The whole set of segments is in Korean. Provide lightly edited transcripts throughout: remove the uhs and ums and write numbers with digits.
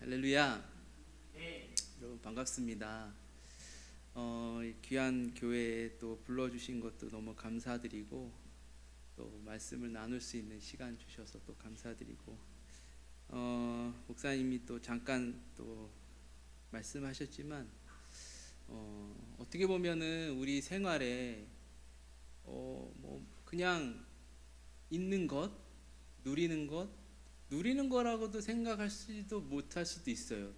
할렐루야. 여러분 반갑습니다. 귀한 교회에 또 불러주신 것도 너무 감사드리고, 또 말씀을 나눌 수 있는 시간 주셔서 또 감사드리고, 목사님이 또 잠깐 또 말씀하셨지만, 어떻게 보면은 우리 생활에 뭐 그냥 있는 것, 누리는 거라고도 생각할 수도 못할 수도 있어요.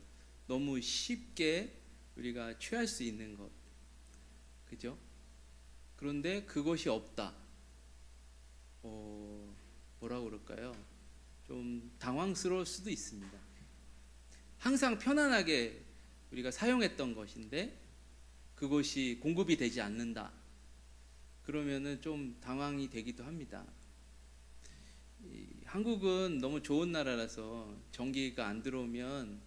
너무 쉽게 우리가 취할 수 있는 것, 그죠? 그런데 그것이 없다. 뭐라고 그럴까요? 좀 당황스러울 수도 있습니다. 항상 편안하게 우리가 사용했던 것인데 그것이 공급이 되지 않는다. 그러면은 좀 당황이 되기도 합니다. 한국은 너무 좋은 나라라서 전기가 안 들어오면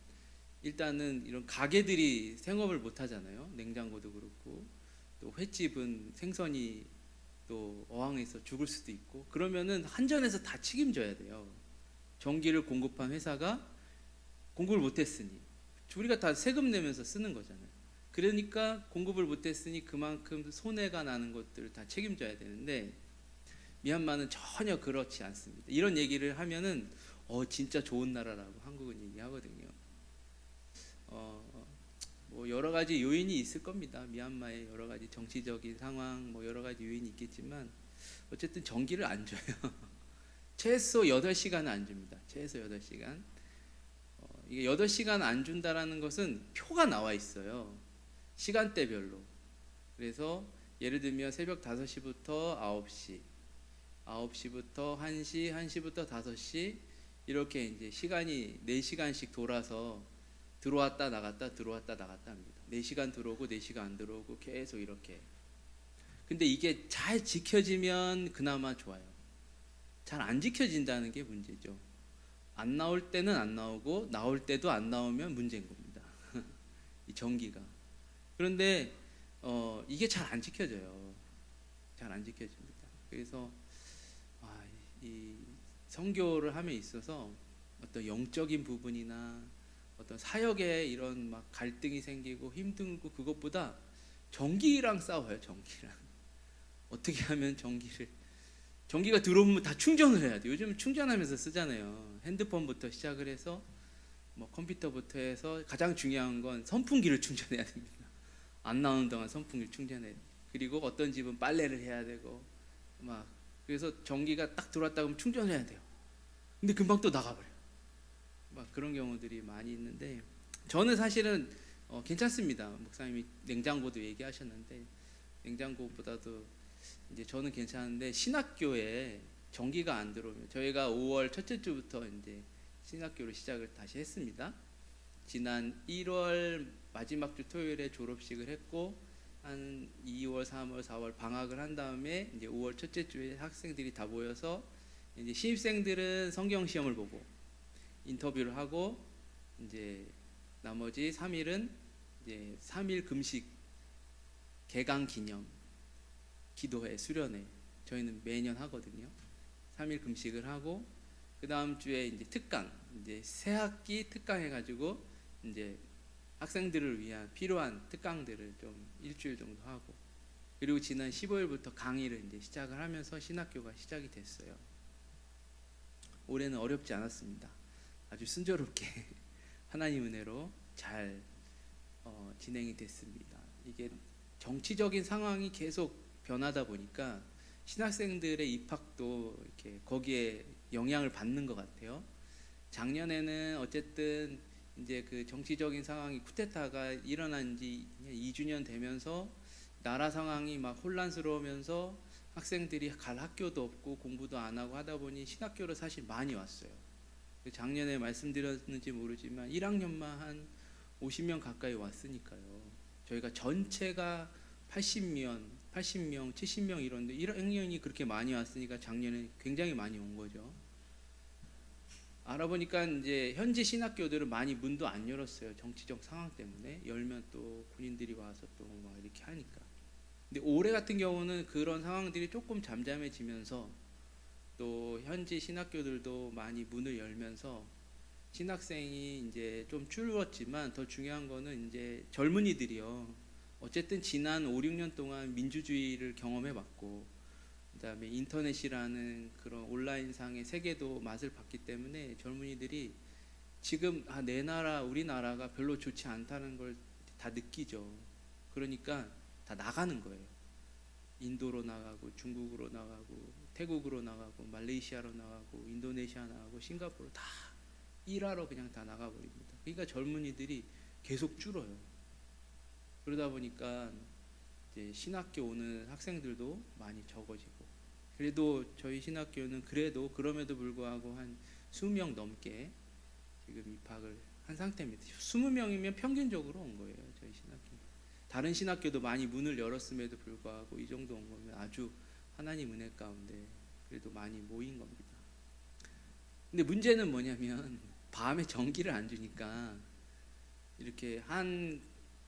일단은 이런 가게들이 생업을 못 하잖아요. 냉장고도 그렇고, 또 횟집은 생선이 또 어항에서 죽을 수도 있고, 그러면은 한전에서 다 책임져야 돼요. 전기를 공급한 회사가 공급을 못 했으니 우리가 다 세금 내면서 쓰는 거잖아요. 그러니까 공급을 못 했으니 그만큼 손해가 나는 것들을 다 책임져야 되는데, 미얀마는 전혀 그렇지 않습니다. 이런 얘기를 하면은 진짜 좋은 나라라고 한국은 얘기하거든요. 뭐 여러 가지 요인이 있을 겁니다. 미얀마의 여러 가지 정치적인 상황, 뭐 여러 가지 요인이 있겠지만 어쨌든 전기를 안 줘요. 최소 8시간은 안 줍니다. 최소 8시간. 이게 8시간 안 준다라는 것은 표가 나와 있어요. 시간대별로. 그래서 예를 들면 새벽 5시부터 9시, 9시부터 1시, 1시부터 5시, 이렇게 이제 시간이 4시간씩 돌아서 들어왔다 나갔다 들어왔다 나갔다 합니다. 4시간 들어오고 4시간 안 들어오고 계속 이렇게. 근데 이게 잘 지켜지면 그나마 좋아요. 잘 안 지켜진다는 게 문제죠. 안 나올 때는 안 나오고 나올 때도 안 나오면 문제인 겁니다. 이 전기가. 그런데 이게 잘 안 지켜져요. 잘 안 지켜집니다. 그래서 이 선교를 함에 있어서 어떤 영적인 부분이나 어떤 사역에 이런 막 갈등이 생기고 힘들고, 그것보다 전기랑 싸워요. 전기랑 어떻게 하면 전기가 들어오면 다 충전을 해야 돼. 요즘 충전하면서 쓰잖아요. 핸드폰부터 시작을 해서 뭐 컴퓨터부터 해서 가장 중요한 건 선풍기를 충전해야 됩니다. 안 나오는 동안 선풍기를 충전해야 돼. 그리고 어떤 집은 빨래를 해야 되고 막, 그래서 전기가 딱 들어왔다 그러면 충전해야 돼요. 근데 금방 또 나가버려. 막 그런 경우들이 많이 있는데, 저는 사실은 괜찮습니다. 목사님이 냉장고도 얘기하셨는데, 냉장고보다도 이제 저는 괜찮은데, 신학교에 전기가 안 들어오면, 저희가 5월 첫째 주부터 이제 신학교를 시작을 다시 했습니다. 지난 1월 마지막 주 토요일에 졸업식을 했고, 한 2월, 3월, 4월 방학을 한 다음에 이제 5월 첫째 주에 학생들이 다 모여서 이제 신입생들은 성경 시험을 보고 인터뷰를 하고, 이제 나머지 3일은 이제 3일 금식 개강 기념 기도회 수련회 저희는 매년 하거든요. 3일 금식을 하고, 그 다음 주에 이제 특강, 이제 새 학기 특강 해가지고 이제 학생들을 위한 필요한 특강들을 좀 일주일 정도 하고, 그리고 지난 15일부터 강의를 이제 시작을 하면서 신학교가 시작이 됐어요. 올해는 어렵지 않았습니다. 아주 순조롭게 하나님 은혜로 잘 진행이 됐습니다. 이게 정치적인 상황이 계속 변하다 보니까 신학생들의 입학도 이렇게 거기에 영향을 받는 것 같아요. 작년에는 어쨌든 이제 그 정치적인 상황이, 쿠데타가 일어난 지 2주년 되면서 나라 상황이 막 혼란스러우면서 학생들이 갈 학교도 없고 공부도 안 하고 하다 보니 신학교를 사실 많이 왔어요. 작년에 말씀드렸는지 모르지만 1학년만 한 50명 가까이 왔으니까요. 저희가 전체가 80명, 70명 이런데 1학년이 그렇게 많이 왔으니까 작년에 굉장히 많이 온 거죠. 알아보니까 이제 현지 신학교들은 많이 문도 안 열었어요. 정치적 상황 때문에. 열면 또 군인들이 와서 또 막 이렇게 하니까. 근데 올해 같은 경우는 그런 상황들이 조금 잠잠해지면서 또 현지 신학교들도 많이 문을 열면서 신학생이 이제 좀 줄었지만 더 중요한 거는 이제 젊은이들이요. 어쨌든 지난 5, 6년 동안 민주주의를 경험해봤고, 그다음에 인터넷이라는 그런 온라인상의 세계도 맛을 봤기 때문에 젊은이들이 지금 내 나라, 우리나라가 별로 좋지 않다는 걸 다 느끼죠. 그러니까 다 나가는 거예요. 인도로 나가고, 중국으로 나가고, 태국으로 나가고, 말레이시아로 나가고, 인도네시아 나가고, 싱가포르 다 일하러 그냥 다 나가버립니다. 그러니까 젊은이들이 계속 줄어요. 그러다 보니까 이제 신학교 오는 학생들도 많이 적어지고, 그래도 저희 신학교는 그래도 그럼에도 불구하고 한 20명 넘게 지금 입학을 한 상태입니다. 20명이면 평균적으로 온 거예요, 저희 신학교. 다른 신학교도 많이 문을 열었음에도 불구하고 이 정도 온 거면 아주 하나님 은혜 가운데 그래도 많이 모인 겁니다. 근데 문제는 뭐냐면 밤에 전기를 안 주니까 이렇게 한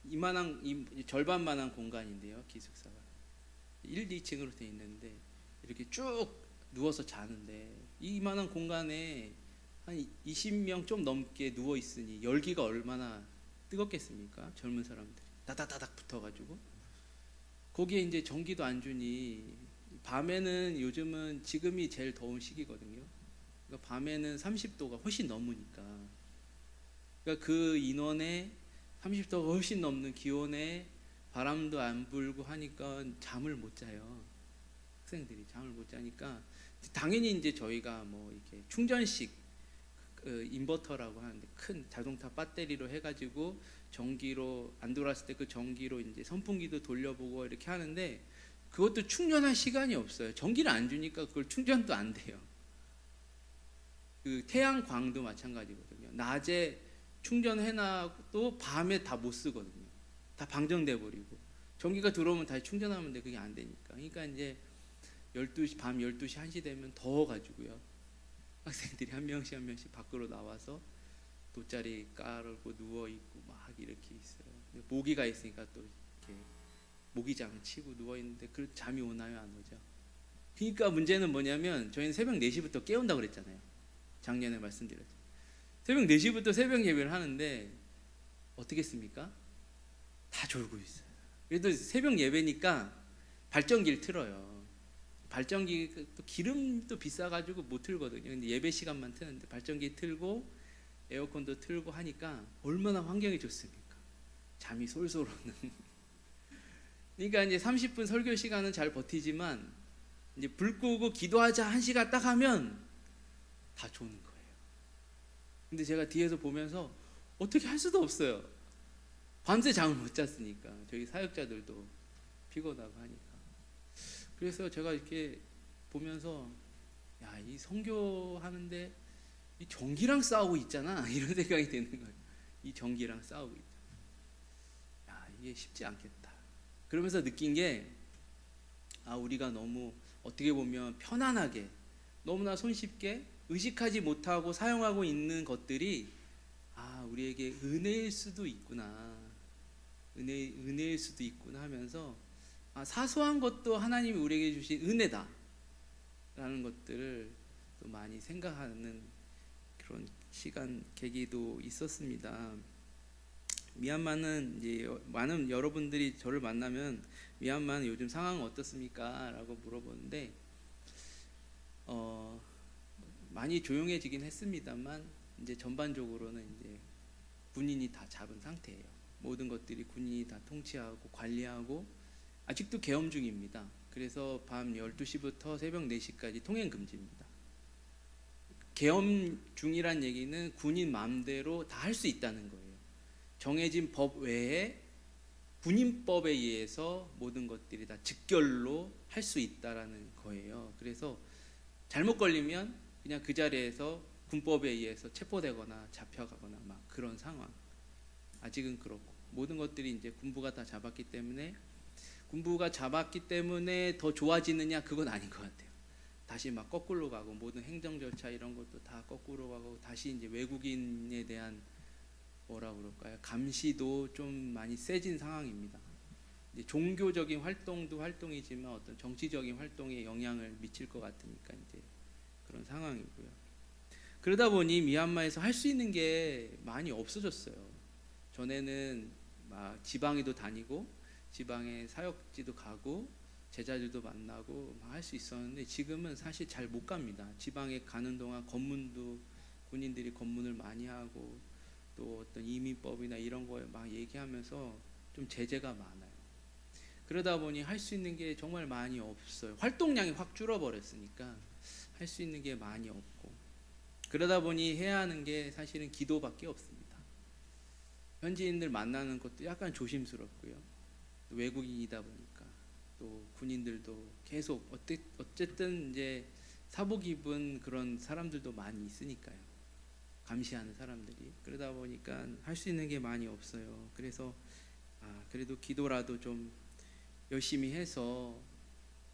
이만한 절반만한 공간인데요, 기숙사가 1, 2층으로 돼 있는데 이렇게 쭉 누워서 자는데 이만한 공간에 한 20명 좀 넘게 누워 있으니 열기가 얼마나 뜨겁겠습니까? 젊은 사람들이 다다다닥 붙어가지고 거기에 이제 전기도 안 주니 밤에는 요즘은 지금이 제일 더운 시기거든요. 그러니까 밤에는 30도가 훨씬 넘으니까 그러니까 그 인원에 30도가 훨씬 넘는 기온에 바람도 안 불고 하니까 잠을 못 자요. 학생들이 잠을 못 자니까 당연히 이제 저희가 뭐 이렇게 충전식 인버터라고 하는데 큰 자동차 배터리로 해가지고 전기로 안 돌았을 때 그 전기로 이제 선풍기도 돌려보고 이렇게 하는데 그것도 충전할 시간이 없어요. 전기를 안 주니까 그걸 충전도 안 돼요. 그 태양광도 마찬가지거든요. 낮에 충전해놔도 밤에 다 못 쓰거든요. 다 방전돼 버리고 전기가 들어오면 다시 충전하면 돼. 그게 안 되니까. 그러니까 이제 12시 밤 12시 1시 되면 더워가지고요. 학생들이 한 명씩 한 명씩 밖으로 나와서 돗자리 깔고 누워 있고 막 이렇게 있어요. 모기가 있으니까 또 이렇게 모기장을 치고 누워 있는데 그 잠이 오나요, 안 오죠? 그러니까 문제는 뭐냐면 저희는 새벽 4시부터 깨운다고 그랬잖아요. 작년에 말씀드렸죠. 새벽 4시부터 새벽 예배를 하는데 어떻게 했습니까? 다 졸고 있어요. 그래도 새벽 예배니까 발전기를 틀어요. 발전기 또 기름도 비싸가지고 못 틀거든요. 근데 예배 시간만 트는데 발전기 틀고 에어컨도 틀고 하니까 얼마나 환경이 좋습니까? 잠이 솔솔 오는. 그러니까 이제 30분 설교 시간은 잘 버티지만 이제 불 끄고 기도하자 1시간 딱 하면 다 조는 거예요. 근데 제가 뒤에서 보면서 어떻게 할 수도 없어요. 밤새 잠을 못 잤으니까 저희 사역자들도 피곤하고 하니까. 그래서 제가 이렇게 보면서 야, 이 선교하는데 이 전기랑 싸우고 있잖아 이런 생각이 드는 거예요. 이 전기랑 싸우고 있다. 야, 이게 쉽지 않겠다. 그러면서 느낀 게 우리가 너무 어떻게 보면 편안하게 너무나 손쉽게 의식하지 못하고 사용하고 있는 것들이 우리에게 은혜일 수도 있구나. 은혜일 수도 있구나 하면서 사소한 것도 하나님이 우리에게 주신 은혜다 라는 것들을 또 많이 생각하는 그런 시간 계기도 있었습니다. 미얀마는 이제 많은 여러분들이 저를 만나면 미얀마는 요즘 상황은 어떻습니까? 라고 물어보는데 많이 조용해지긴 했습니다만 이제 전반적으로는 이제 군인이 다 잡은 상태예요. 모든 것들이 군인이 다 통치하고 관리하고 아직도 계엄 중입니다. 그래서 밤 12시부터 새벽 4시까지 통행 금지입니다. 계엄 중이란 얘기는 군인 마음대로 다 할 수 있다는 거예요. 정해진 법 외에 군인법에 의해서 모든 것들이 다 직결로 할 수 있다라는 거예요. 그래서 잘못 걸리면 그냥 그 자리에서 군법에 의해서 체포되거나 잡혀가거나 막 그런 상황. 아직은 그렇고 모든 것들이 이제 군부가 다 잡았기 때문에 더 좋아지느냐 그건 아닌 것 같아요. 다시 막 거꾸로 가고 모든 행정 절차 이런 것도 다 거꾸로 가고 다시 이제 외국인에 대한 뭐라 그럴까요? 감시도 좀 많이 세진 상황입니다. 이제 종교적인 활동도 활동이지만 어떤 정치적인 활동에 영향을 미칠 것 같으니까 이제 그런 상황이고요. 그러다 보니 미얀마에서 할 수 있는 게 많이 없어졌어요. 전에는 막 지방에도 다니고 지방에 사역지도 가고 제자들도 만나고 할 수 있었는데 지금은 사실 잘 못 갑니다. 지방에 가는 동안 검문도 군인들이 검문을 많이 하고 또 어떤 이민법이나 이런 거에 막 얘기하면서 좀 제재가 많아요. 그러다 보니 할 수 있는 게 정말 많이 없어요. 활동량이 확 줄어버렸으니까 할 수 있는 게 많이 없고, 그러다 보니 해야 하는 게 사실은 기도밖에 없습니다. 현지인들 만나는 것도 약간 조심스럽고요. 외국인이다 보니까 또 군인들도 계속 어쨌든 이제 사복 입은 그런 사람들도 많이 있으니까요. 감시하는 사람들이. 그러다 보니까 할 수 있는 게 많이 없어요. 그래서 그래도 기도라도 좀 열심히 해서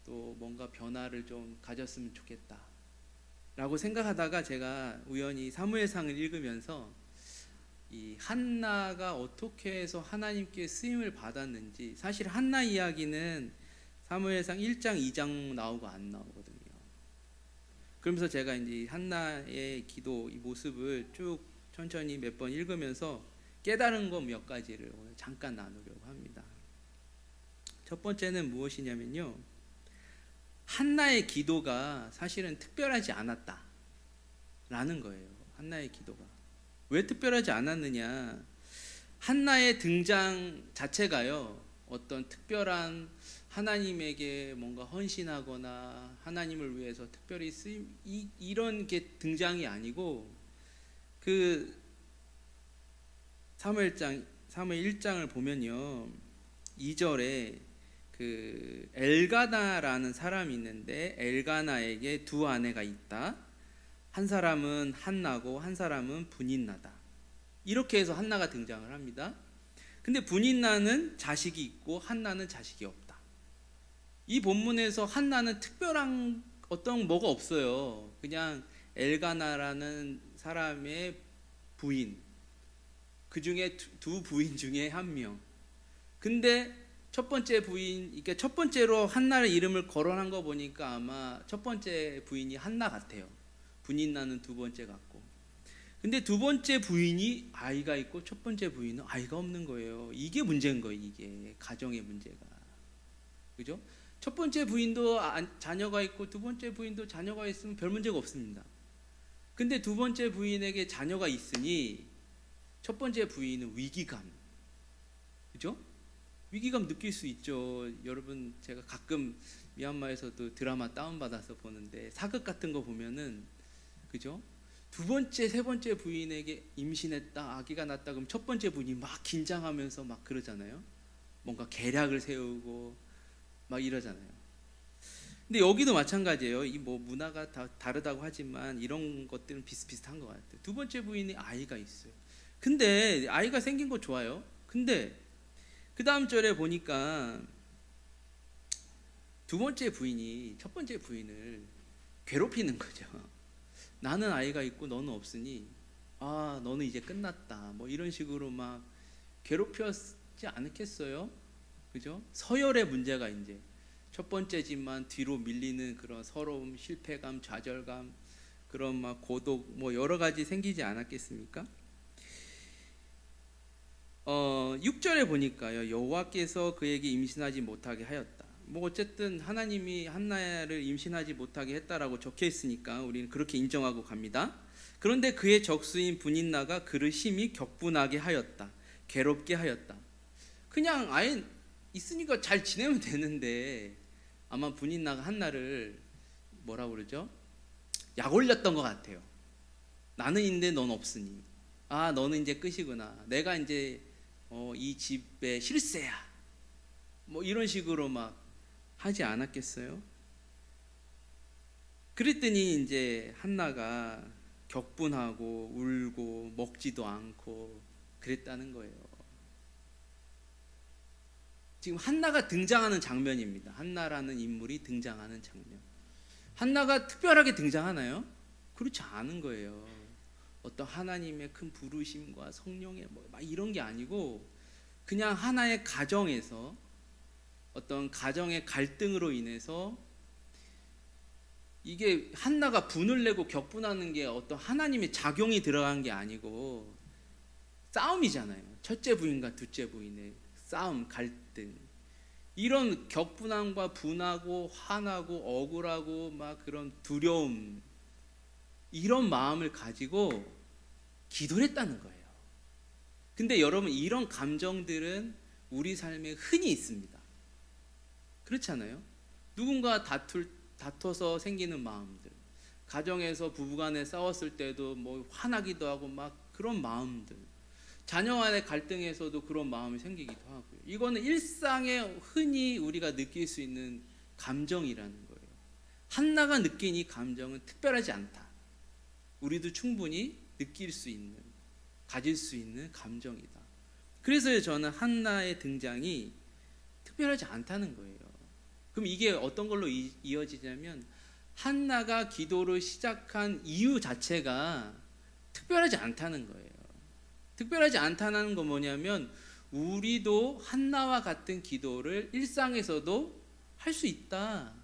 또 뭔가 변화를 좀 가졌으면 좋겠다 라고 생각하다가 제가 우연히 사무엘상을 읽으면서 이 한나가 어떻게 해서 하나님께 쓰임을 받았는지, 사실 한나 이야기는 사무엘상 1장 2장 나오고 안 나오거든요. 그러면서 제가 이제 한나의 기도 이 모습을 쭉 천천히 몇 번 읽으면서 깨달은 것 몇 가지를 오늘 잠깐 나누려고 합니다. 첫 번째는 무엇이냐면요, 한나의 기도가 사실은 특별하지 않았다라는 거예요. 한나의 기도가 왜 특별하지 않았느냐, 한나의 등장 자체가요 어떤 특별한 하나님에게 뭔가 헌신하거나 하나님을 위해서 특별히 쓰임 이런 게 등장이 아니고, 그 사무엘 1장을 보면요 2절에 그 엘가나라는 사람이 있는데 엘가나에게 두 아내가 있다. 한 사람은 한나고 한 사람은 분인나다. 이렇게 해서 한나가 등장을 합니다. 근데 분인나는 자식이 있고 한나는 자식이 없다. 이 본문에서 한나는 특별한 어떤 뭐가 없어요. 그냥 엘가나라는 사람의 부인, 그 중에 두 부인 중에 한 명. 근데 첫 번째 부인, 이게 첫 번째로 한나의 이름을 거론한 거 보니까 아마 첫 번째 부인이 한나 같아요. 분인나는 두 번째 같고. 근데 두 번째 부인이 아이가 있고 첫 번째 부인은 아이가 없는 거예요. 이게 문제인 거예요. 이게 가정의 문제가. 그죠? 첫 번째 부인도 자녀가 있고 두 번째 부인도 자녀가 있으면 별 문제가 없습니다. 근데 두 번째 부인에게 자녀가 있으니 첫 번째 부인은 위기감. 그죠? 위기감 느낄 수 있죠. 여러분, 제가 가끔 미얀마에서도 드라마 다운받아서 보는데 사극 같은 거 보면은, 그죠? 두 번째, 세 번째 부인에게 임신했다, 아기가 났다 그럼 첫 번째 부인이 막 긴장하면서 막 그러잖아요. 뭔가 계략을 세우고 막 이러잖아요. 근데 여기도 마찬가지예요. 이 뭐 문화가 다 다르다고 하지만 이런 것들은 비슷비슷한 것 같아요. 두 번째 부인이 아이가 있어요. 근데 아이가 생긴 거 좋아요. 근데 그 다음 절에 보니까 두 번째 부인이 첫 번째 부인을 괴롭히는 거죠. 나는 아이가 있고 너는 없으니 너는 이제 끝났다, 뭐 이런 식으로 막 괴롭혔지 않겠어요? 그죠? 서열의 문제가 이제 첫 번째지만 뒤로 밀리는 그런 서러움, 실패감, 좌절감, 그런 막 고독, 뭐 여러 가지 생기지 않았겠습니까? 6절에 보니까요, 여호와께서 그에게 임신하지 못하게 하였다. 뭐 어쨌든 하나님이 한나를 임신하지 못하게 했다라고 적혀 있으니까 우리는 그렇게 인정하고 갑니다. 그런데 그의 적수인 분인나가 그를 심히 격분하게 하였다, 괴롭게 하였다. 그냥 아예 있으니까 잘 지내면 되는데 아마 분인나가 한나를 뭐라고 그러죠? 약 올렸던 것 같아요. 나는 있는데 넌 없으니 너는 이제 끝이구나, 내가 이제 이 집의 실세야, 뭐 이런 식으로 막 하지 않았겠어요? 그랬더니 이제 한나가 격분하고 울고 먹지도 않고 그랬다는 거예요. 지금 한나가 등장하는 장면입니다. 한나라는 인물이 등장하는 장면. 한나가 특별하게 등장하나요? 그렇지 않은 거예요. 어떤 하나님의 큰 부르심과 성령의 막 이런 게 아니고 그냥 하나의 가정에서 어떤 가정의 갈등으로 인해서 이게 한나가 분을 내고 격분하는 게 어떤 하나님의 작용이 들어간 게 아니고 싸움이잖아요. 첫째 부인과 둘째 부인의 싸움, 갈등. 이런 격분함과 분하고 화나고 억울하고 막 그런 두려움, 이런 마음을 가지고 기도를 했다는 거예요. 근데 여러분, 이런 감정들은 우리 삶에 흔히 있습니다. 그렇잖아요. 누군가 다퉈서 생기는 마음들, 가정에서 부부간에 싸웠을 때도 뭐 화나기도 하고 막 그런 마음들, 자녀 간의 갈등에서도 그런 마음이 생기기도 하고요. 이거는 일상에 흔히 우리가 느낄 수 있는 감정이라는 거예요. 한나가 느낀 이 감정은 특별하지 않다. 우리도 충분히 느낄 수 있는, 가질 수 있는 감정이다. 그래서 저는 한나의 등장이 특별하지 않다는 거예요. 그럼 이게 어떤 걸로 이어지냐면, 한나가 기도를 시작한 이유 자체가 특별하지 않다는 거예요. 특별하지 않다는 건 뭐냐면, 우리도 한나와 같은 기도를 일상에서도 할 수 있다.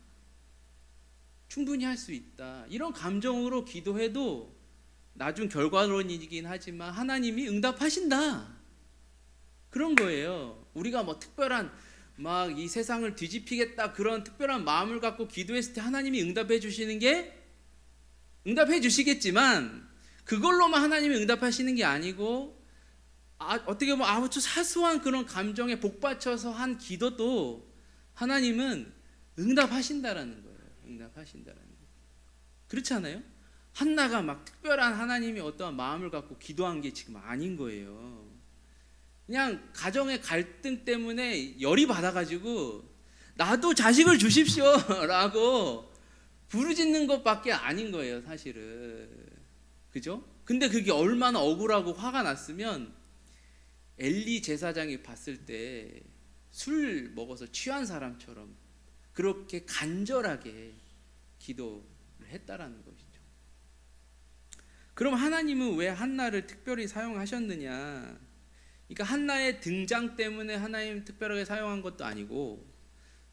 충분히 할 수 있다. 이런 감정으로 기도해도 나중 결과론이긴 하지만 하나님이 응답하신다. 그런 거예요. 우리가 뭐 특별한 막 이 세상을 뒤집히겠다 그런 특별한 마음을 갖고 기도했을 때 하나님이 응답해 주시겠지만, 그걸로만 하나님이 응답하시는 게 아니고, 어떻게 보면 아주 사소한 그런 감정에 복받쳐서 한 기도도 하나님은 응답하신다라는 거예요. 응답하신다라는 거예요. 그렇지 않아요? 한나가 막 특별한 하나님이 어떠한 마음을 갖고 기도한 게 지금 아닌 거예요. 그냥 가정의 갈등 때문에 열이 받아가지고 나도 자식을 주십시오 라고 부르짖는 것밖에 아닌 거예요, 사실은. 그죠? 근데 그게 얼마나 억울하고 화가 났으면 엘리 제사장이 봤을 때 술 먹어서 취한 사람처럼 그렇게 간절하게 기도를 했다라는 것이죠. 그럼 하나님은 왜 한나를 특별히 사용하셨느냐? 그러니까 한나의 등장 때문에 하나님 특별하게 사용한 것도 아니고,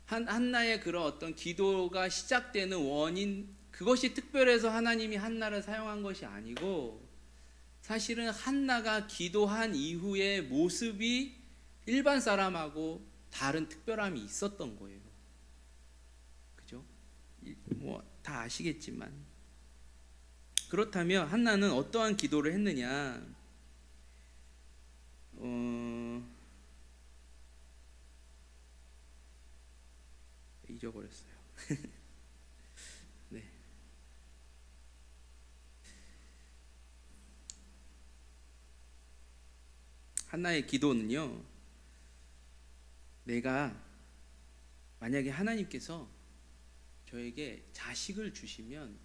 한나의 그런 어떤 기도가 시작되는 원인, 그것이 특별해서 하나님이 한나를 사용한 것이 아니고, 사실은 한나가 기도한 이후의 모습이 일반 사람하고 다른 특별함이 있었던 거예요. 그죠? 뭐 다 아시겠지만. 그렇다면 한나는 어떠한 기도를 했느냐? 잊어버렸어요. 네. 한나의 기도는요, 내가 만약에 하나님께서 저에게 자식을 주시면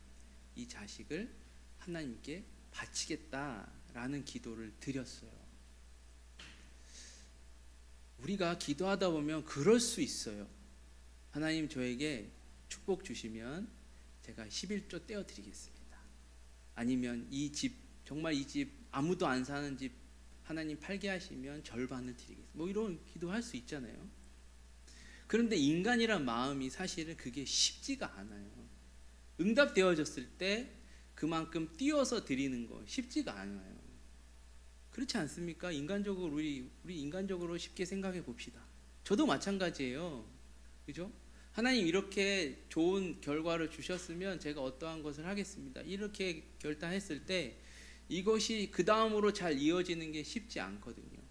이 자식을 하나님께 바치겠다라는 기도를 드렸어요. 우리가 기도하다 보면 그럴 수 있어요. 하나님 저에게 축복 주시면 제가 11조 떼어 드리겠습니다. 아니면 이 집, 정말 이 집 아무도 안 사는 집 하나님 팔게 하시면 절반을 드리겠습니다. 뭐 이런 기도할 수 있잖아요. 그런데 인간이란 마음이 사실은 그게 쉽지가 않아요. 응답되어졌을 때 그만큼 띄어서 드리는 거 쉽지가 않아요. 그렇지 않습니까? 인간적으로 우리 인간적으로 쉽게 생각해 봅시다. 저도 마찬가지예요. 그죠? 하나님 이렇게 좋은 결과를 주셨으면 제가 어떠한 것을 하겠습니다. 이렇게 결단했을 때 이것이 그 다음으로 잘 이어지는 게 쉽지 않거든요.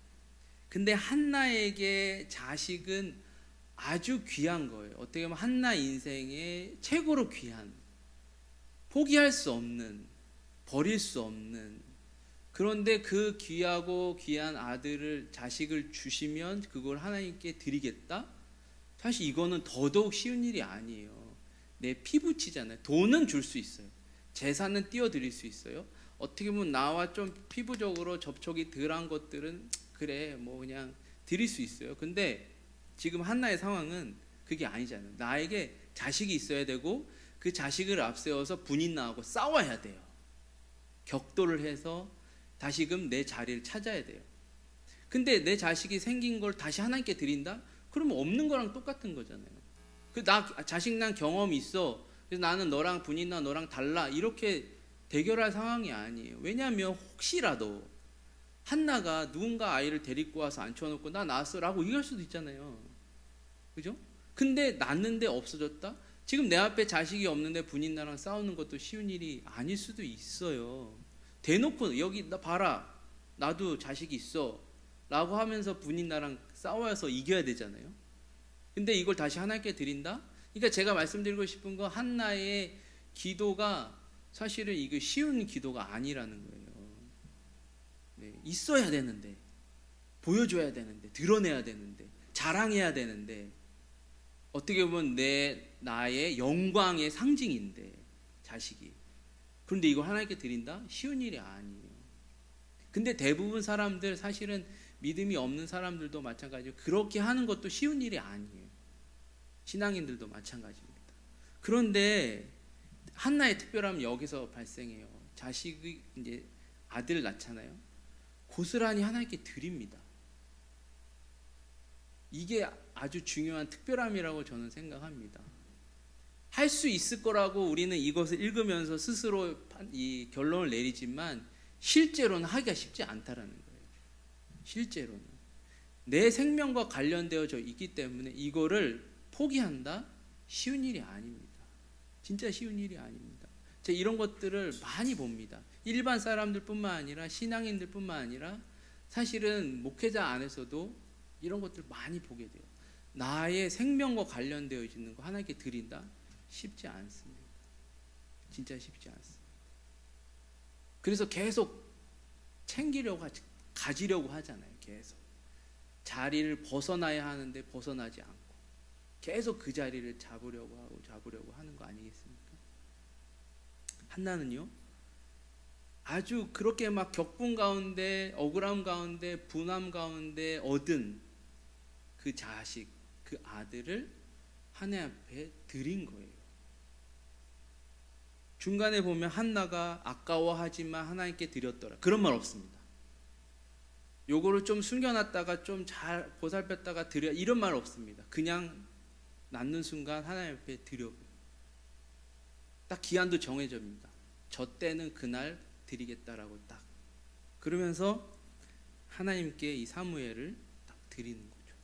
근데 한나에게 자식은 아주 귀한 거예요. 어떻게 보면 한나 인생의 최고로 귀한, 포기할 수 없는, 버릴 수 없는, 그런데 그 귀하고 귀한 자식을 주시면 그걸 하나님께 드리겠다? 사실 이거는 더더욱 쉬운 일이 아니에요. 내 피부치잖아요. 돈은 줄 수 있어요. 재산은 띄워드릴 수 있어요. 어떻게 보면 나와 좀 피부적으로 접촉이 덜한 것들은 그래 뭐 그냥 드릴 수 있어요. 근데 지금 한나의 상황은 그게 아니잖아요. 나에게 자식이 있어야 되고 그 자식을 앞세워서 분인나하고 싸워야 돼요. 격돌을 해서 다시금 내 자리를 찾아야 돼요. 근데 내 자식이 생긴 걸 다시 하나님께 드린다? 그러면 없는 거랑 똑같은 거잖아요. 나 자식 난 경험이 있어. 그래서 나는 너랑 분이나 너랑 달라 이렇게 대결할 상황이 아니에요. 왜냐하면 혹시라도 한나가 누군가 아이를 데리고 와서 앉혀놓고 나 낳았어라고 얘기할 수도 있잖아요. 그죠? 근데 낳는데 없어졌다? 지금 내 앞에 자식이 없는데 분인나랑 싸우는 것도 쉬운 일이 아닐 수도 있어요. 대놓고 여기 나 봐라, 나도 자식이 있어 라고 하면서 분인나랑 싸워서 이겨야 되잖아요. 근데 이걸 다시 하나님께 드린다? 그러니까 제가 말씀드리고 싶은 건 한나의 기도가 사실은 이거 쉬운 기도가 아니라는 거예요. 네, 있어야 되는데, 보여줘야 되는데, 드러내야 되는데, 자랑해야 되는데, 어떻게 보면 나의 영광의 상징인데, 자식이. 그런데 이걸 하나님께 드린다? 쉬운 일이 아니에요. 근데 대부분 사람들, 사실은 믿음이 없는 사람들도 마찬가지로 그렇게 하는 것도 쉬운 일이 아니에요. 신앙인들도 마찬가지입니다. 그런데 한나의 특별함은 여기서 발생해요. 자식이 이제 아들 낳잖아요. 고스란히 하나님께 드립니다. 이게 아주 중요한 특별함이라고 저는 생각합니다. 할 수 있을 거라고 우리는 이것을 읽으면서 스스로 이 결론을 내리지만 실제로는 하기가 쉽지 않다라는 거예요. 실제로는 내 생명과 관련되어져 있기 때문에 이거를 포기한다? 쉬운 일이 아닙니다. 진짜 쉬운 일이 아닙니다. 제가 이런 것들을 많이 봅니다. 일반 사람들뿐만 아니라 신앙인들뿐만 아니라 사실은 목회자 안에서도 이런 것들 많이 보게 돼요. 나의 생명과 관련되어 있는 거 하나님께 드린다? 쉽지 않습니다. 진짜 쉽지 않습니다. 그래서 계속 챙기려고 가지려고 하잖아요. 계속 자리를 벗어나야 하는데 벗어나지 않고 계속 그 자리를 잡으려고 하는 거 아니겠습니까? 한나는요, 아주 그렇게 막 격분 가운데, 억울함 가운데, 분함 가운데 얻은 그 자식, 그 아들을 하나님 앞에 드린 거예요. 중간에 보면 한나가 아까워하지만 하나님께 드렸더라, 그런 말 없습니다. 요거를 좀 숨겨놨다가 좀 잘 보살폈다가 드려, 이런 말 없습니다. 그냥 낳는 순간 하나님 앞에 드려. 딱 기한도 정해집니다. 저 때는 그날 드리겠다라고 딱. 그러면서 하나님께 이 사무엘을 딱 드리는 거죠.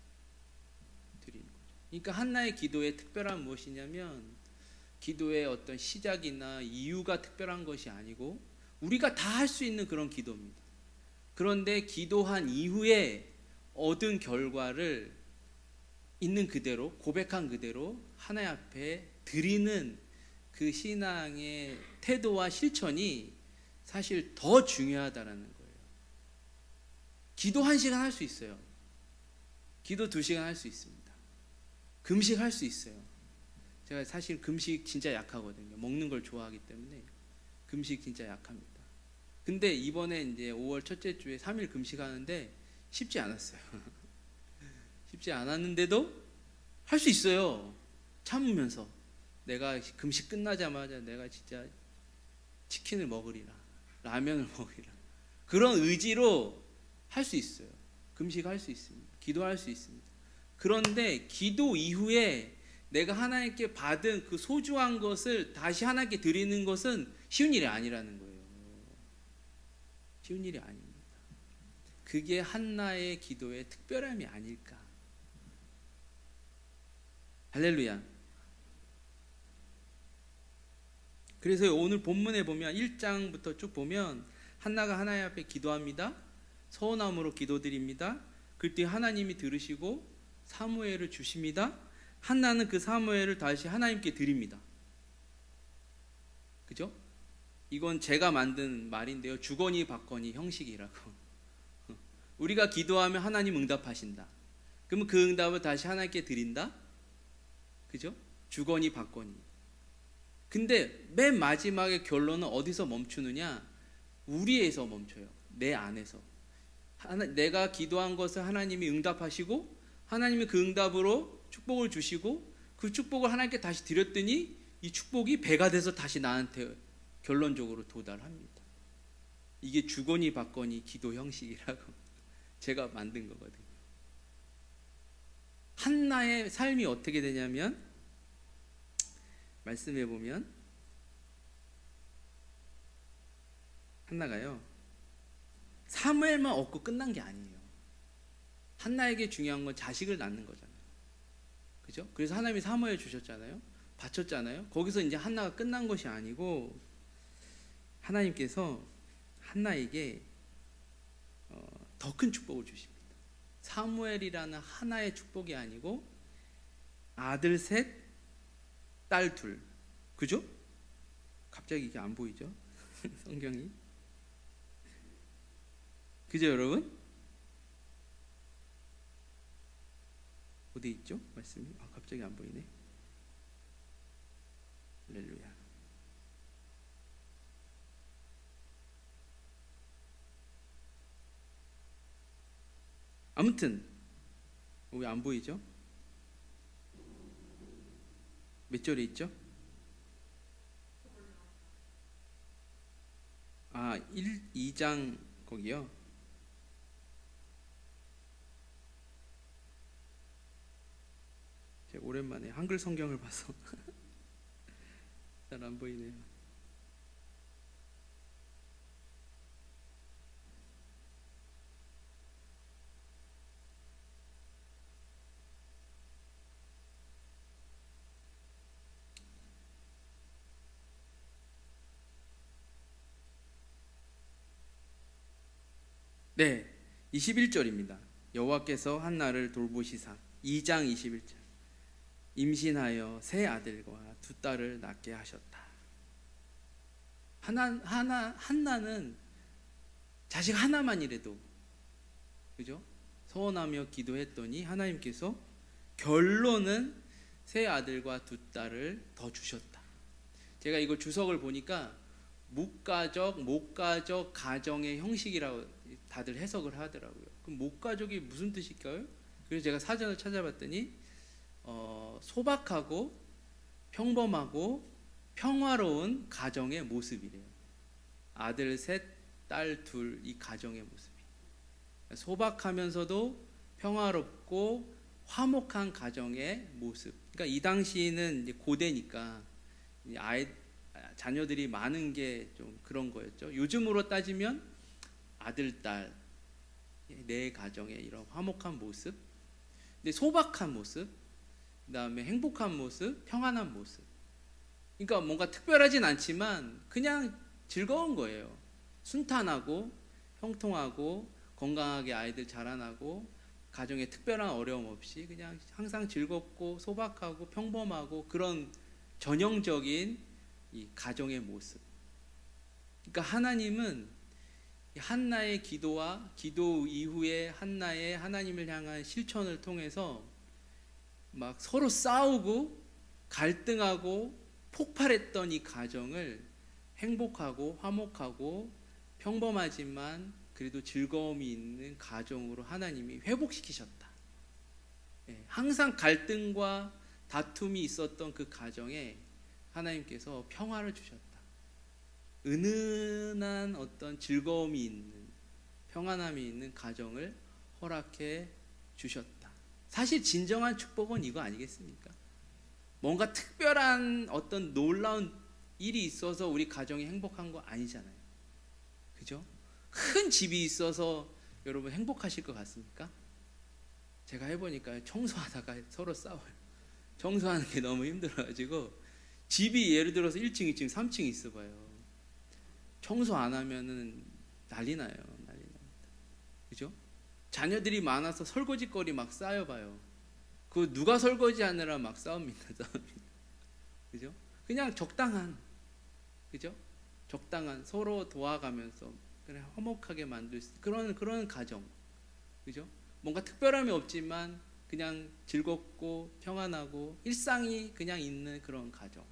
그러니까 한나의 기도의 특별한 무엇이냐면 기도의 어떤 시작이나 이유가 특별한 것이 아니고 우리가 다 할 수 있는 그런 기도입니다. 그런데 기도한 이후에 얻은 결과를 있는 그대로, 고백한 그대로 하나님 앞에 드리는 그 신앙의 태도와 실천이 사실 더 중요하다라는 거예요. 기도 1시간 할 수 있어요. 기도 2시간 할 수 있습니다. 금식 할 수 있어요. 제가 사실 금식 진짜 약하거든요. 먹는 걸 좋아하기 때문에 금식 진짜 약합니다. 근데 이번에 이제 5월 첫째 주에 3일 금식하는데 쉽지 않았어요. 쉽지 않았는데도 할 수 있어요. 참으면서 내가 금식 끝나자마자 내가 진짜 치킨을 먹으리라, 라면을 먹으리라, 그런 의지로 할 수 있어요. 금식할 수 있습니다. 기도할 수 있습니다. 그런데 기도 이후에 내가 하나님께 받은 그 소중한 것을 다시 하나님께 드리는 것은 쉬운 일이 아니라는 거예요. 쉬운 일이 아닙니다. 그게 한나의 기도의 특별함이 아닐까. 할렐루야. 그래서 오늘 본문에 보면 1장부터 쭉 보면 한나가 하나님 앞에 기도합니다. 서원함으로 기도드립니다. 그때 하나님이 들으시고 사무엘을 주십니다. 한나는 그 사무엘을 다시 하나님께 드립니다. 그죠? 이건 제가 만든 말인데요. 주거니 받거니 형식이라고. 우리가 기도하면 하나님 응답하신다. 그러면 그 응답을 다시 하나님께 드린다. 그죠? 주거니 받거니. 근데 맨 마지막에 결론은 어디서 멈추느냐? 우리에서 멈춰요. 내 안에서. 내가 기도한 것을 하나님이 응답하시고 하나님이 그 응답으로 축복을 주시고 그 축복을 하나님께 다시 드렸더니 이 축복이 배가 돼서 다시 나한테 결론적으로 도달합니다. 이게 주거니 받거니 기도 형식이라고 제가 만든 거거든요. 한나의 삶이 어떻게 되냐면 말씀해 보면 한나가요, 사무엘만 얻고 끝난 게 아니에요. 한나에게 중요한 건 자식을 낳는 거잖아요. 그죠? 그래서 하나님이 사무엘 주셨잖아요. 바쳤잖아요. 거기서 이제 한나가 끝난 것이 아니고 하나님께서 한나에게 더 큰 축복을 주십니다. 사무엘이라는 하나의 축복이 아니고 아들 셋, 딸 둘. 그죠? 갑자기 이게 안 보이죠? 성경이. 그죠, 여러분? 어디 있죠? 말씀이? 갑자기 안 보이네. 할렐루야. 아무튼 왜 안 보이죠? 몇 절에 있죠? 2장 거기요. 제가 오랜만에 한글 성경을 봐서 잘 안 보이네요. 네, 21절입니다. 여호와께서 한나를 돌보시사. 2장 21절. 임신하여 세 아들과 두 딸을 낳게 하셨다. 한나는 자식 하나만이라도, 그죠? 서원하며 기도했더니 하나님께서 결론은 세 아들과 두 딸을 더 주셨다. 제가 이거 주석을 보니까 무가적, 목가적 가정의 형식이라고 다들 해석을 하더라고요. 그럼 목가족이 무슨 뜻일까요? 그래서 제가 사전을 찾아봤더니 소박하고 평범하고 평화로운 가정의 모습이래요. 아들 셋, 딸 둘, 이 가정의 모습이 소박하면서도 평화롭고 화목한 가정의 모습. 그러니까 이 당시는 이제 고대니까 자녀들이 많은 게 좀 그런 거였죠. 요즘으로 따지면 아들, 딸, 내 가정의 이런 화목한 모습, 근데 소박한 모습, 그 다음에 행복한 모습, 평안한 모습. 그러니까 뭔가 특별하진 않지만 그냥 즐거운 거예요. 순탄하고 형통하고 건강하게 아이들 자라나고 가정에 특별한 어려움 없이 그냥 항상 즐겁고 소박하고 평범하고 그런 전형적인 이 가정의 모습. 그러니까 하나님은 한나의 기도와 기도 이후에 한나의 하나님을 향한 실천을 통해서 막 서로 싸우고 갈등하고 폭발했던 이 가정을 행복하고 화목하고 평범하지만 그래도 즐거움이 있는 가정으로 하나님이 회복시키셨다. 항상 갈등과 다툼이 있었던 그 가정에 하나님께서 평화를 주셨다. 은은한 어떤 즐거움이 있는, 평안함이 있는 가정을 허락해 주셨다. 사실 진정한 축복은 이거 아니겠습니까? 뭔가 특별한 어떤 놀라운 일이 있어서 우리 가정이 행복한 거 아니잖아요. 그죠? 큰 집이 있어서 여러분 행복하실 것 같습니까? 제가 해보니까 청소하다가 서로 싸워요. 청소하는 게 너무 힘들어가지고 집이 예를 들어서 1층, 2층, 3층 있어 봐요. 청소 안 하면은 난리 나요. 난리 납니다. 그죠? 자녀들이 많아서 설거지거리 막 쌓여봐요. 그 누가 설거지 하느라 막 싸웁니다. 그죠? 그냥 적당한, 그죠? 적당한 서로 도와가면서 그래 화목하게 만들 수 그런 가정, 그죠? 뭔가 특별함이 없지만 그냥 즐겁고 평안하고 일상이 그냥 있는 그런 가정.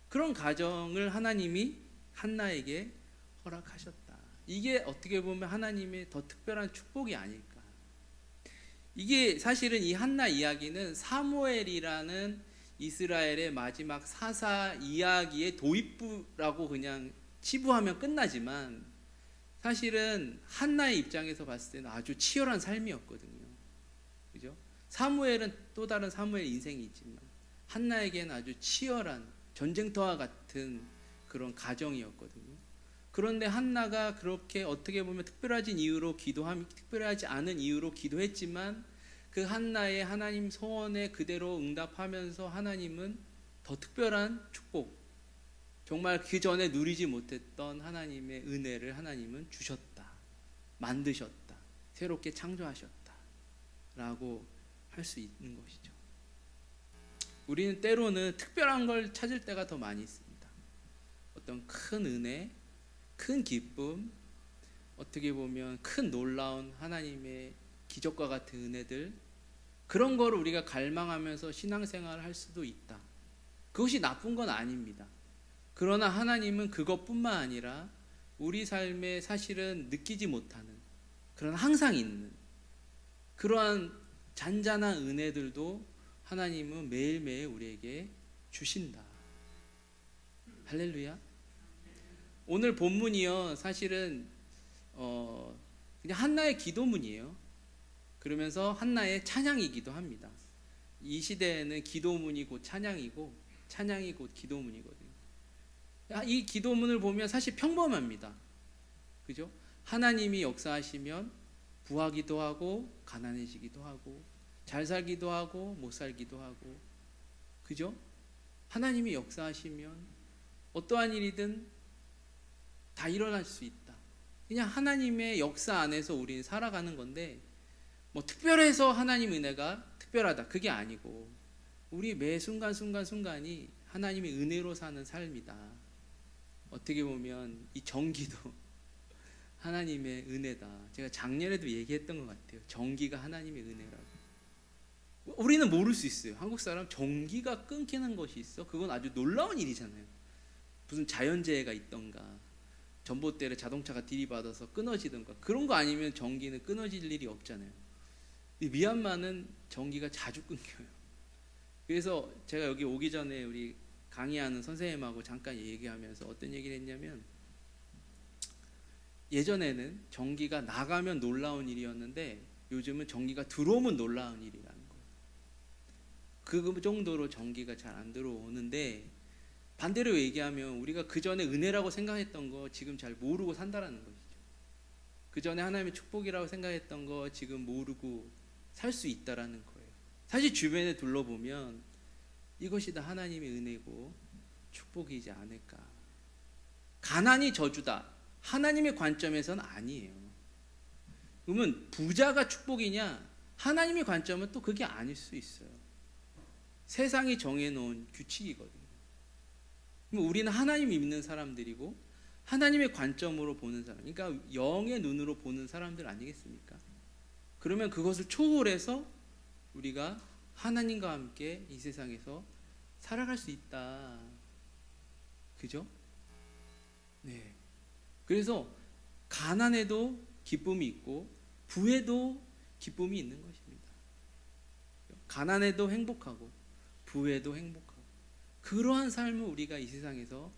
그런 가정을 하나님이 한나에게 허락하셨다. 이게 어떻게 보면 하나님의 더 특별한 축복이 아닐까. 이게 사실은 이 한나 이야기는 사무엘이라는 이스라엘의 마지막 사사 이야기의 도입부라고 그냥 치부하면 끝나지만 사실은 한나의 입장에서 봤을 때는 아주 치열한 삶이었거든요. 그죠? 사무엘은 또 다른 사무엘 인생이 있지만 한나에게는 아주 치열한 전쟁터와 같은 그런 가정이었거든요. 그런데 한나가 그렇게 어떻게 보면 특별하지 않은 이유로 기도했지만 그 한나의 하나님 소원에 그대로 응답하면서 하나님은 더 특별한 축복, 정말 그 전에 누리지 못했던 하나님의 은혜를 하나님은 주셨다, 만드셨다, 새롭게 창조하셨다 라고 할 수 있는 것이죠. 우리는 때로는 특별한 걸 찾을 때가 더 많이 있습니다. 어떤 큰 은혜, 큰 기쁨, 어떻게 보면 큰 놀라운 하나님의 기적과 같은 은혜들, 그런 거를 우리가 갈망하면서 신앙생활을 할 수도 있다. 그것이 나쁜 건 아닙니다. 그러나 하나님은 그것뿐만 아니라 우리 삶에 사실은 느끼지 못하는, 그런 항상 있는 그러한 잔잔한 은혜들도 하나님은 매일매일 우리에게 주신다. 할렐루야. 오늘 본문이요, 사실은 그냥 한나의 기도문이에요. 그러면서 한나의 찬양이기도 합니다. 이 시대에는 기도문이 곧 찬양이고 찬양이 곧 기도문이거든요. 이 기도문을 보면 사실 평범합니다. 그죠? 하나님이 역사하시면 부하기도 하고 가난해지기도 하고 잘 살기도 하고 못 살기도 하고, 그죠? 하나님이 역사하시면 어떠한 일이든 다 일어날 수 있다. 그냥 하나님의 역사 안에서 우리는 살아가는 건데, 뭐 특별해서 하나님 은혜가 특별하다, 그게 아니고 우리 매 순간순간이 하나님의 은혜로 사는 삶이다. 어떻게 보면 이 정기도 하나님의 은혜다. 제가 작년에도 얘기했던 것 같아요. 정기가 하나님의 은혜라고. 우리는 모를 수 있어요. 한국 사람 전기가 끊기는 것이 있어? 그건 아주 놀라운 일이잖아요. 무슨 자연재해가 있던가, 전봇대를 자동차가 들이받아서 끊어지던가, 그런 거 아니면 전기는 끊어질 일이 없잖아요. 미얀마는 전기가 자주 끊겨요. 그래서 제가 여기 오기 전에 우리 강의하는 선생님하고 잠깐 얘기하면서 어떤 얘기를 했냐면, 예전에는 전기가 나가면 놀라운 일이었는데 요즘은 전기가 들어오면 놀라운 일이라는 거예요. 그 정도로 전기가 잘 안 들어오는데, 반대로 얘기하면 우리가 그 전에 은혜라고 생각했던 거 지금 잘 모르고 산다라는 것이죠. 그 전에 하나님의 축복이라고 생각했던 거 지금 모르고 살 수 있다라는 거예요. 사실 주변에 둘러보면 이것이 다 하나님의 은혜고 축복이지 않을까. 가난이 저주다, 하나님의 관점에서는 아니에요. 그러면 부자가 축복이냐? 하나님의 관점은 또 그게 아닐 수 있어요. 세상이 정해놓은 규칙이거든요. 그럼 우리는 하나님 믿는 사람들이고 하나님의 관점으로 보는 사람, 그러니까 영의 눈으로 보는 사람들 아니겠습니까? 그러면 그것을 초월해서 우리가 하나님과 함께 이 세상에서 살아갈 수 있다. 그죠? 네. 그래서 가난에도 기쁨이 있고 부에도 기쁨이 있는 것입니다. 가난에도 행복하고 부에도 행복하고, 그러한 삶을 우리가 이 세상에서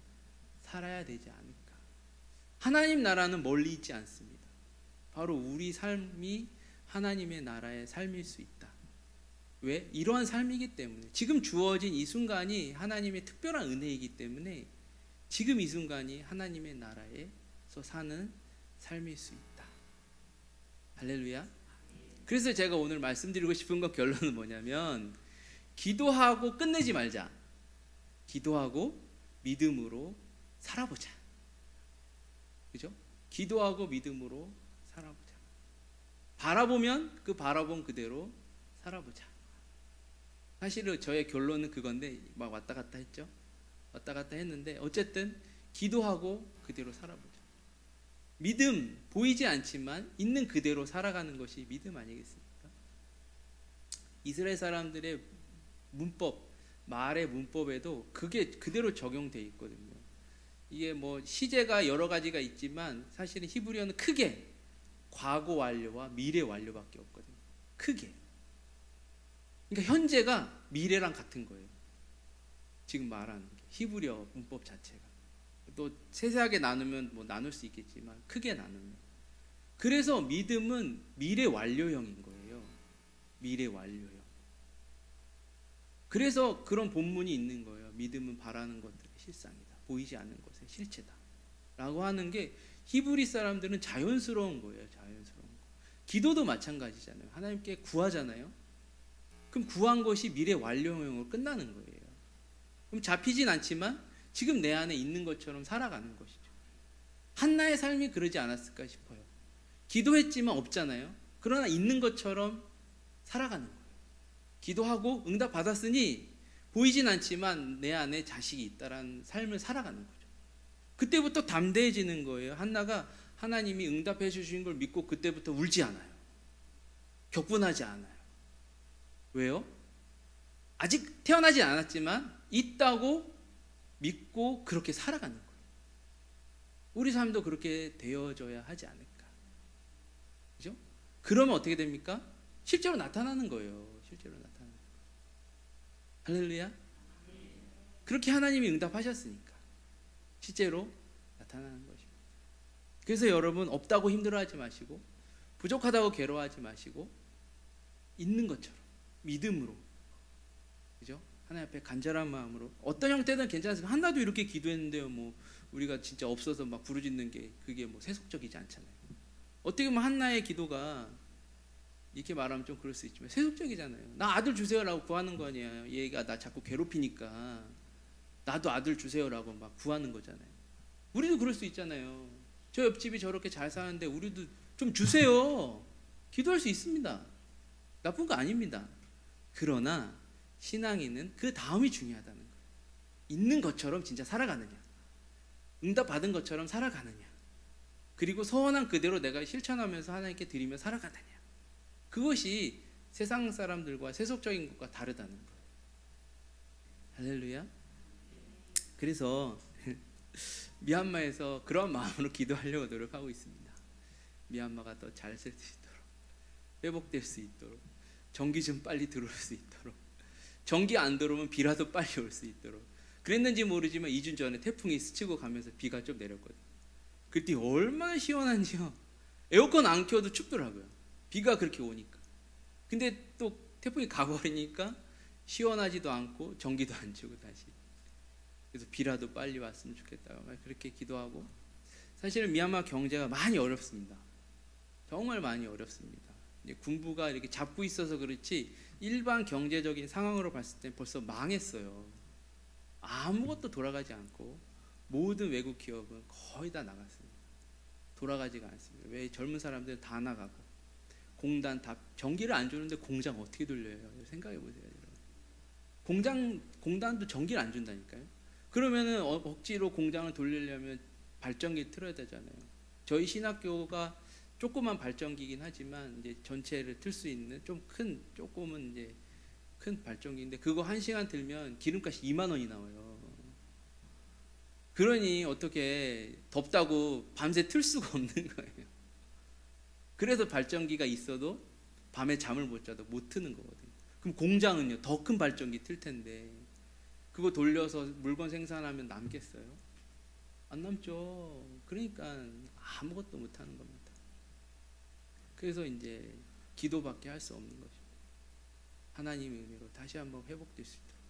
살아야 되지 않을까. 하나님 나라는 멀리 있지 않습니다. 바로 우리 삶이 하나님의 나라의 삶일 수 있다. 왜? 이러한 삶이기 때문에, 지금 주어진 이 순간이 하나님의 특별한 은혜이기 때문에 지금 이 순간이 하나님의 나라에서 사는 삶일 수 있다. 할렐루야. 그래서 제가 오늘 말씀드리고 싶은 것 결론은 뭐냐면, 기도하고 끝내지 말자. 기도하고 믿음으로 살아보자. 그죠? 기도하고 믿음으로 살아보자. 바라보면 그 바라본 그대로 살아보자. 사실은 저의 결론은 그건데 막 왔다 갔다 했죠. 왔다 갔다 했는데 어쨌든 기도하고 그대로 살아보자. 믿음, 보이지 않지만 있는 그대로 살아가는 것이 믿음 아니겠습니까? 이스라엘 사람들의 문법, 말의 문법에도 그게 그대로 적용되어 있거든요. 이게 뭐 시제가 여러 가지가 있지만 사실은 히브리어는 크게 과거 완료와 미래 완료밖에 없거든요. 크게. 그러니까 현재가 미래랑 같은 거예요. 지금 말하는 게 히브리어 문법 자체가. 또 세세하게 나누면 뭐 나눌 수 있겠지만 크게 나누면. 그래서 믿음은 미래 완료형인 거예요. 미래 완료형. 그래서 그런 본문이 있는 거예요. 믿음은 바라는 것들의 실상이다. 보이지 않는 것의 실체다. 라고 하는 게 히브리 사람들은 자연스러운 거예요. 자연스러운 거. 기도도 마찬가지잖아요. 하나님께 구하잖아요. 그럼 구한 것이 미래 완료형으로 끝나는 거예요. 그럼 잡히진 않지만 지금 내 안에 있는 것처럼 살아가는 것이죠. 한나의 삶이 그러지 않았을까 싶어요. 기도했지만 없잖아요. 그러나 있는 것처럼 살아가는 거예요. 기도하고 응답 받았으니 보이진 않지만 내 안에 자식이 있다라는 삶을 살아가는 거죠. 그때부터 담대해지는 거예요. 한나가 하나님이 응답해 주신 걸 믿고 그때부터 울지 않아요. 격분하지 않아요. 왜요? 아직 태어나지 않았지만 있다고 믿고 그렇게 살아가는 거예요. 우리 삶도 그렇게 되어져야 하지 않을까. 그죠? 그러면 어떻게 됩니까? 실제로 나타나는 거예요. 실제로 나타나는 거예요. 할렐루야. 그렇게 하나님이 응답하셨으니까 실제로 나타나는 것입니다. 그래서 여러분 없다고 힘들어하지 마시고 부족하다고 괴로워하지 마시고 있는 것처럼 믿음으로, 그죠? 하나님 앞에 간절한 마음으로 어떤 형태든 괜찮습니다. 한나도 이렇게 기도했는데요. 뭐 우리가 진짜 없어서 막 부르짖는 게 그게 뭐 세속적이지 않잖아요. 어떻게 보면 한나의 기도가 이렇게 말하면 좀 그럴 수 있지만 세속적이잖아요. 나 아들 주세요라고 구하는 거 아니에요. 얘가 나 자꾸 괴롭히니까 나도 아들 주세요라고 막 구하는 거잖아요. 우리도 그럴 수 있잖아요. 저 옆집이 저렇게 잘 사는데 우리도 좀 주세요. 기도할 수 있습니다. 나쁜 거 아닙니다. 그러나 신앙인은 그 다음이 중요하다는 거예요. 있는 것처럼 진짜 살아가느냐, 응답 받은 것처럼 살아가느냐, 그리고 서원한 그대로 내가 실천하면서 하나님께 드리며 살아가느냐, 그것이 세상 사람들과 세속적인 것과 다르다는 거예요. 할렐루야. 그래서 미얀마에서 그런 마음으로 기도하려고 노력하고 있습니다. 미얀마가 더 잘 살 수 있도록, 회복될 수 있도록, 전기 좀 빨리 들어올 수 있도록, 전기 안 들어오면 비라도 빨리 올 수 있도록. 그랬는지 모르지만 2주 전에 태풍이 스치고 가면서 비가 좀 내렸거든요. 그때 얼마나 시원한지요. 에어컨 안 켜도 춥더라고요. 비가 그렇게 오니까. 근데 또 태풍이 가버리니까 시원하지도 않고 전기도 안 주고 다시. 그래서 비라도 빨리 왔으면 좋겠다고 그렇게 기도하고. 사실은 미얀마 경제가 많이 어렵습니다. 정말 많이 어렵습니다. 이제 군부가 이렇게 잡고 있어서 그렇지 일반 경제적인 상황으로 봤을 때 벌써 망했어요. 아무것도 돌아가지 않고 모든 외국 기업은 거의 다 나갔습니다. 돌아가지가 않습니다. 왜? 젊은 사람들은 다 나가고 공단 다 전기를 안 주는데 공장 어떻게 돌려요? 생각해 보세요. 공단도 전기를 안 준다니까요. 그러면은 억지로 공장을 돌리려면 발전기 틀어야 되잖아요. 저희 신학교가 조그만 발전기긴 하지만 이제 전체를 틀 수 있는 좀 큰, 조금은 이제 큰 발전기인데 그거 1시간 틀면 기름값이 2만 원이 나와요. 그러니 어떻게 덥다고 밤새 틀 수가 없는 거예요. 그래서 발전기가 있어도 밤에 잠을 못 자도 못 트는 거거든요. 그럼 공장은요, 더 큰 발전기 틀 텐데 그거 돌려서 물건 생산하면 남겠어요? 안 남죠. 그러니까 아무것도 못 하는 겁니다. 그래서 이제 기도밖에 할 수 없는 것입니다. 하나님의 은혜로 다시 한번 회복될 수 있도록.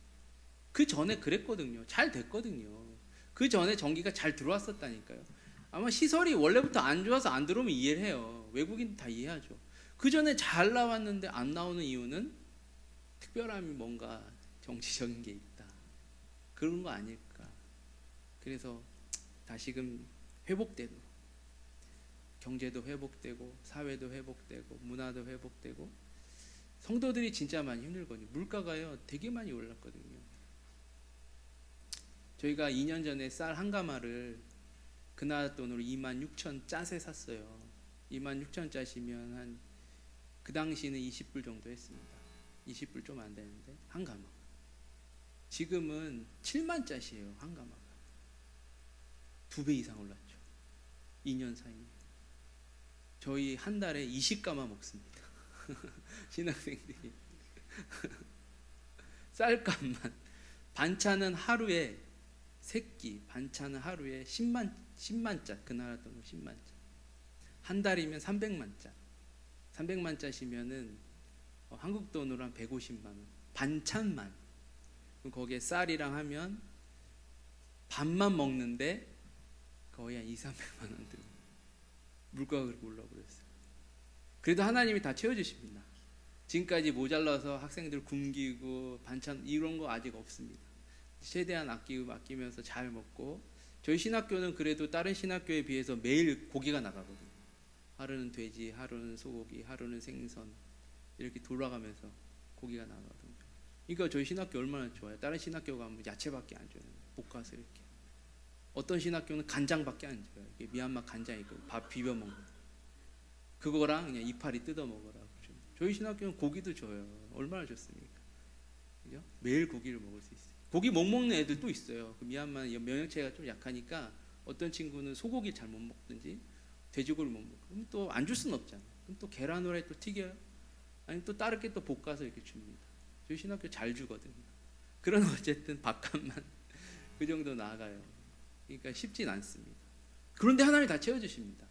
그 전에 그랬거든요. 잘 됐거든요. 그 전에 전기가 잘 들어왔었다니까요. 아마 시설이 원래부터 안 좋아서 안 들어오면 이해를 해요. 외국인 다 이해하죠. 그 전에 잘 나왔는데 안 나오는 이유는 특별함이 뭔가 정치적인 게 있다. 그런 거 아닐까. 그래서 다시금 회복되도록. 경제도 회복되고 사회도 회복되고 문화도 회복되고. 성도들이 진짜 많이 힘들거든요. 물가가요 되게 많이 올랐거든요. 저희가 2년 전에 쌀 한 가마를 그 나라 돈으로 26,000 짜세 샀어요. 26,000 짜시면 한 그 당시는 20불 정도 했습니다. 20불 좀 안 되는데 한 가마. 지금은 7만 짜시예요. 한 가마가. 2배 이상 올랐죠. 2년 사이에. 저희 한 달에 20가마 먹습니다. 신학생들이. 쌀값만. 반찬은 하루에 3끼, 반찬은 하루에 10만 짜. 그 나라 돈으로 10만 짜. 한 달이면 300만 짜. 300만 짜시면은 한국 돈으로 한 150만 원. 반찬만. 그럼 거기에 쌀이랑 하면 밥만 먹는데 거의 한 200~300만 원 들고 물가가 그렇게 올라버렸어요. 그래도 하나님이 다 채워주십니다. 지금까지 모자라서 학생들 굶기고 반찬 이런 거 아직 없습니다. 최대한 아끼면서 잘 먹고, 저희 신학교는 그래도 다른 신학교에 비해서 매일 고기가 나가거든요. 하루는 돼지, 하루는 소고기, 하루는 생선, 이렇게 돌아가면서 고기가 나가거든요. 그러니까 저희 신학교 얼마나 좋아요. 다른 신학교 가면 야채밖에 안 줘요. 볶아서 이렇게. 어떤 신학교는 간장밖에 안 줘요. 이게 미얀마 간장 있고 밥 비벼 먹는 그거랑 그냥 이파리 뜯어 먹으라고. 저희 신학교는 고기도 줘요. 얼마나 좋습니까? 그죠? 매일 고기를 먹을 수 있어요. 고기 못 먹는 애들도 있어요. 그 미얀마는 면역체가 좀 약하니까 어떤 친구는 소고기 잘 못 먹든지 돼지고기 못 먹고, 그럼 또 안 줄 수는 없잖아요. 그럼 또 계란 후라이 또 튀겨요. 아니 또 다르게 또 볶아서 이렇게 줍니다. 저희 신학교 잘 주거든요. 그러나 어쨌든 밥값만 그 정도 나가요. 그러니까 쉽진 않습니다. 그런데 하나님이 다 채워주십니다.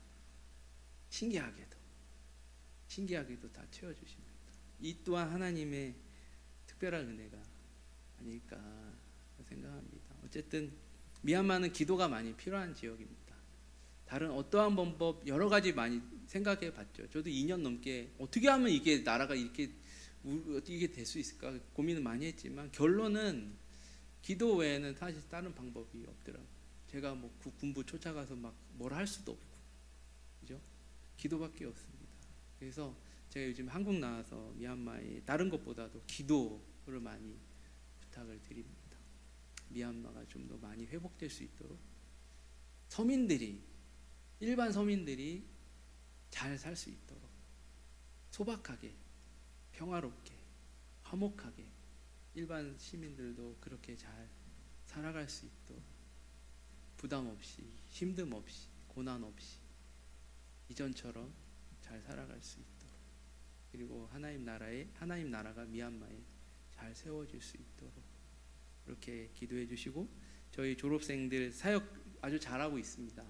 신기하게도 다 채워주십니다. 이 또한 하나님의 특별한 은혜가 아닐까 생각합니다. 어쨌든 미얀마는 기도가 많이 필요한 지역입니다. 다른 어떠한 방법 여러 가지 많이 생각해 봤죠. 저도 2년 넘게 어떻게 하면 이게 나라가 이렇게 될 수 있을까 고민을 많이 했지만, 결론은 기도 외에는 사실 다른 방법이 없더라고요. 제가 뭐 군부 쫓아가서 막 뭘 할 수도 없고, 그죠? 기도밖에 없습니다. 그래서 제가 요즘 한국 나와서 미얀마에 다른 것보다도 기도를 많이 부탁을 드립니다. 미얀마가 좀 더 많이 회복될 수 있도록 일반 서민들이 잘 살 수 있도록 소박하게, 평화롭게, 화목하게 일반 시민들도 그렇게 잘 살아갈 수 있도록 부담 없이, 힘듦 없이, 고난 없이 이전처럼 잘 살아갈 수 있도록, 그리고 하나님 나라가 미얀마에 잘 세워질 수 있도록 그렇게 기도해 주시고, 저희 졸업생들 사역 아주 잘하고 있습니다.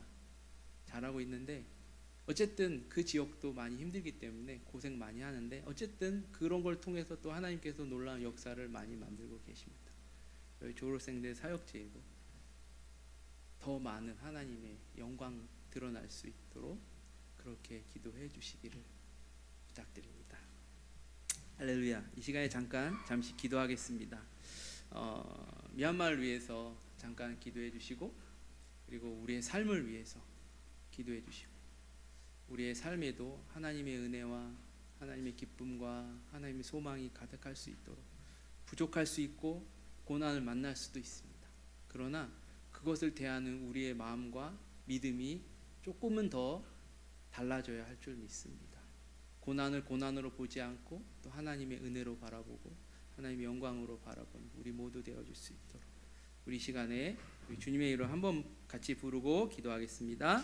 잘하고 있는데 어쨌든 그 지역도 많이 힘들기 때문에 고생 많이 하는데, 어쨌든 그런 걸 통해서 또 하나님께서 놀라운 역사를 많이 만들고 계십니다. 저희 졸업생들 사역지에도 더 많은 하나님의 영광 드러날 수 있도록 그렇게 기도해 주시기를 부탁드립니다. 할렐루야. 이 시간에 잠시 기도하겠습니다. 미얀마를 위해서 잠깐 기도해 주시고, 그리고 우리의 삶을 위해서 기도해 주시고, 우리의 삶에도 하나님의 은혜와 하나님의 기쁨과 하나님의 소망이 가득할 수 있도록, 부족할 수 있고 고난을 만날 수도 있습니다. 그러나 그것을 대하는 우리의 마음과 믿음이 조금은 더 달라져야 할 줄 믿습니다. 고난을 고난으로 보지 않고 또 하나님의 은혜로 바라보고 하나님의 영광으로 바라보는 우리 모두 되어줄 수 있도록, 우리 시간에 우리 주님의 이름으로 한번 같이 부르고 기도하겠습니다.